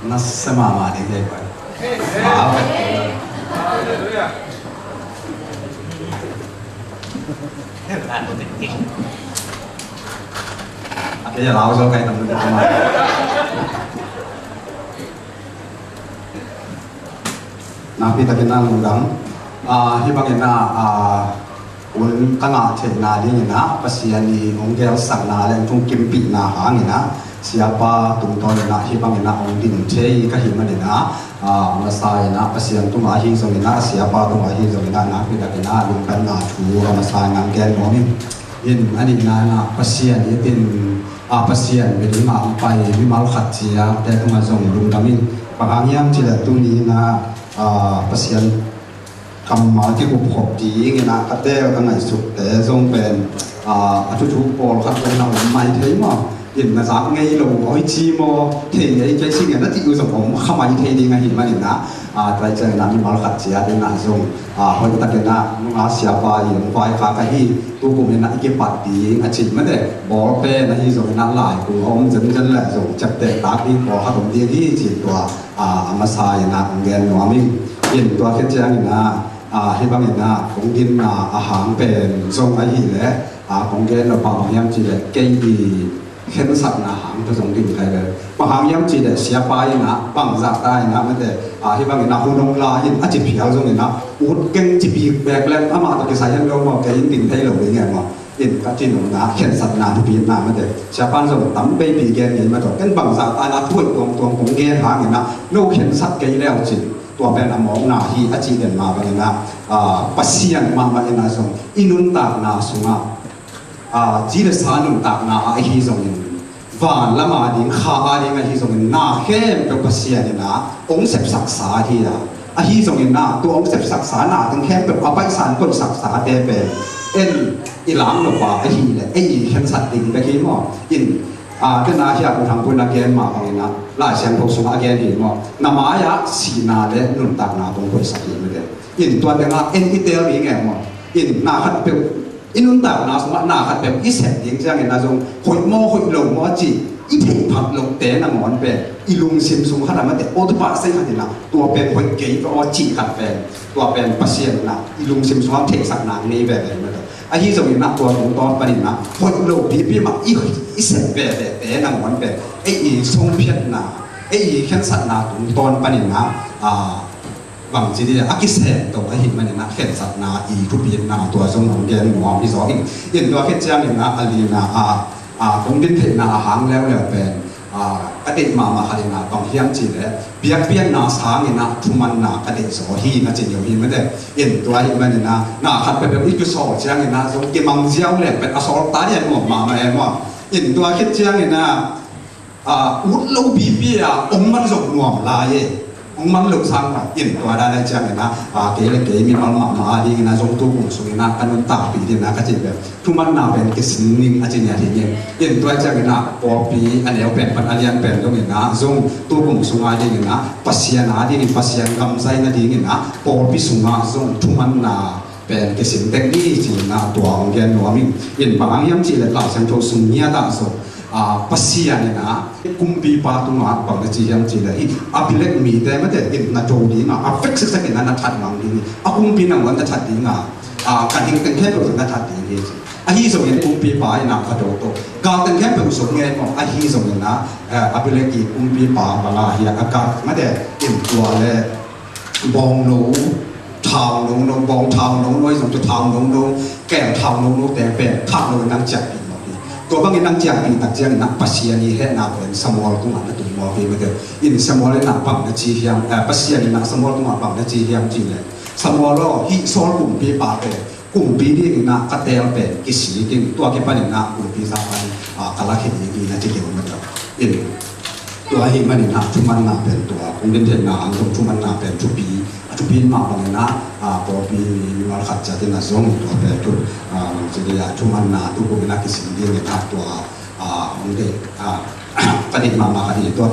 nasama ni deh pak. Apa? Akhirnya langsung kayak temen teman. Nabi tak kenal orang. Hibangnya un tengah cina ni na pasien ni onggel sang na leng tung kimpi na hang na siapa tungtol na hibang na ong din cei ka hima ni na masai na pasien tu mahi song na siapa tu mahi song na na pi dak na lung kan na chu masai nang gen mo ni in ani na pasien ni tin pasien be ma pai mi mal khat chia te tu ma song lung kamin pang yang cila tu ni na pasien kamiที่อุปกรณ์ดีเงี้ยนะก็เต้ตั้งแต่สุดแต่ทรงเป็นชุบๆปอลครับเป็นเราไม่เท่มั้งเห็นมาจากไงหลงไอ้จีโมเท่ไอ้ใจสิ่งนั้นที่อยู่สมองข้ามาเท่ดีไงเห็นมาเนี่ยนะใจเจอนั้นมีมาขัดเสียดีนะทรงคนตะเกียนะมึงอาเสียไปอย่างไฟฟ้าก็ที่ตัวผมเนี่ยนะอีกปัดดีอาชีพไม่ได้บอลเป้นะที่ทรงนั้นหลายกูอมจนแหละทรงจับเตะตาที่บอลขนมดีที่จีตัวมาใส่นะเรียนหนูมิ่งเห็นตัวแค่เจ้านี่นะให้บางอย่างนะของกินอาหารเป็นทรงอาหารและของแกเราบางอย่างจีเลยเกยดีเข็นสัตว์อาหารผสมดินใครเลยบางอย่างจีเลยเสียไปนะบางจากได้นะไม่แต่ให้บางอย่างนะหุ่นองลายินอาจจะเพียวทรงนี้นะอุดเก่งจีบีแบกแรงอามาตะกี้ใส่ยันเราบอกแกยินดินไทยเราเลยไงมั้งยินก็จีนหนุ่มนะเข็นสัตว์นาทุบีนาไม่แต่เสียปันทรงตั้มไปปีแกยินมาต่อกันบางจากได้นะถ้วยตวงของแกหางอย่างนะโลกเข็นสัตว์แกยินแล้วจีตัวเป็นอมองนาฮีอาจีเดนมาเป็นนะปัสยันมาเป็นนะส่งอินุนตากนาสุงจีเดสานุนตากนาไอฮีส่งวานละมาดินข้าดินไอฮีส่งนาเข้มเป็นปัสยันนะองเสพศักษาที่ละไอฮีส่งนะตัวองเสพศักษานาถึงเข้มเป็นอภัยสารคนศักษาเดเป็นอิหลังหลบว่าไอฮีเลยไอฮีเข้มสัตติงไปที่หม้ออินก็น่าเชื่อผู้ทำบุญนักเรียนมาบางอย่างนะหลายเสียงพกสมาเรียนดีมั้งน้ำมายาสีนาเดนุนตักนาตรงบริษัทนี้ไม่ได้อินตัวเด็กนะอินอิตาลีไงมั้งอินนาขัดเปลอินุนตักนาสมะนาขัดเปลอิเสกยิงจังเงินนะจงหอยโม่หอยหลงมอจีอีเพลผักลงเตะน้ำมันเป็นอีลุงซิมซุงขนาดมันแต่โอตุปัสเซ่ขนาดนั้นตัวเป็นหอยเกย์ก็อจีขัดเป็นตัวเป็นปัสเซียนนะอีลุงซิมซุงเทคสักนางนี้แบบไหนมันไอ้ที่สมัยนักตัวของตอนปนินะคนโลกพี่มาอีเสพแบบแต่นางวันแบบไอ้ทรงเพียรนาไอ้ขันสัตนาตุนตอนปนินะบางทีเดียอากิเสพตัวไอ้หินมันนะขันสัตนาทุบีนาตัวทรงของแกนหัวพี่สองอินตัวขันเจ้าเนี่ยนะอลีนาคงดินเทนาหางแล้วเป็นอดีตมาขายนาบางเฮียงจีเลยเบียกเบียนนาสางเนี่ยนะทุมันนาอดีตสอฮีนะจีเดียวฮีไม่ได้อินตัวหินมันเนี่ยนะนาขัดเป็นแบบอีกสอเชียงเนี่ยนะทรงเก็บมังเจียวเลยเป็นอสรตาเนี่ยหมดมาเองว่าอินตัวคิดเชียงเนี่ยนะอุดลูบีบีองมันส่งหน่วงลายองมันลูกสังว่าอินตัวได้เชียงเนี่ยนะเกลี่ยเกลี่ยมีมันมาดีนะทรงตัวบุญสุนะกันนุ่นตาปีเนี่ยนะก็จีแบบทุมันนาเป็นกิสินิงอาจีเนี่ยทีเนี่ยอินตัวเชียงเนี่ยนะปอปีอันเดียวเป็นปัญญาเป็นตรงนี้นะทรงตัวบุญสุนาดีเนี่ยนะปัสยานาดีปัสยานกำไซนาดีเนี่ยนะปอปีสุนาทรงทุมันนาเป็นกิสินเทคนิคจีนะตัวองค์แกนหัวมิอินบางอย่างจีเลยหลักสังโจสุนียตาโซปัสยานี่นะกุมปีปาตุมาบางทียังจีเลยอาพิเล็กมีแต่ไม่ได้อินนาโจดีนะอาฟิกซ์สักนิดนั้นชัดมังดีอากุมปีนังวันชัดดีนะการยิงเป็นแค่ตัวนั้นชัดดีนี่อาฮีส่งเงินกุมปีปายนะกระโดดการเป็นแค่เป็นส่งเงินของอาฮีส่งเงินนะอาพิเล็กกุมปีปาบาลาเฮียอากาศไม่ได้อินตัวเลยบองโนทางลงบองทางลงน้อยส่งตัวทางลงแก่ทางลงแต่เป็นทางลงนั่งจับปีตัวบางนั่งจับปีตักเจียงนักปัสยานีเห็นนักเป็นสมอลตัวนั้นตัวมอปีมาเถอะอินสมอลเลยนักปังนักจีเฮียมปัสยานีนักสมอลตัวปังนักจีเฮียมจีเลยสมอลแล้วฮิโซลกลุ่มปีปาเป็นกลุ่มปีนี้นักกระเตลเป็นกิสีกินตัวเก็บไปนักกลุ่มปีสามพันกะละเขียนดีนักจีเดียวมาเถอะอินตัวหิมันนักทุมันนักเป็นตัวคงเป็นเทนนาอันทุมันนักเป็นทุปีมาบางนะพอปีมาขัดจัดที่น่าสงตัวเป็นทุjadi ya cuman tubuh kita kesini dia nak tua mungkin tadi mama tadi itu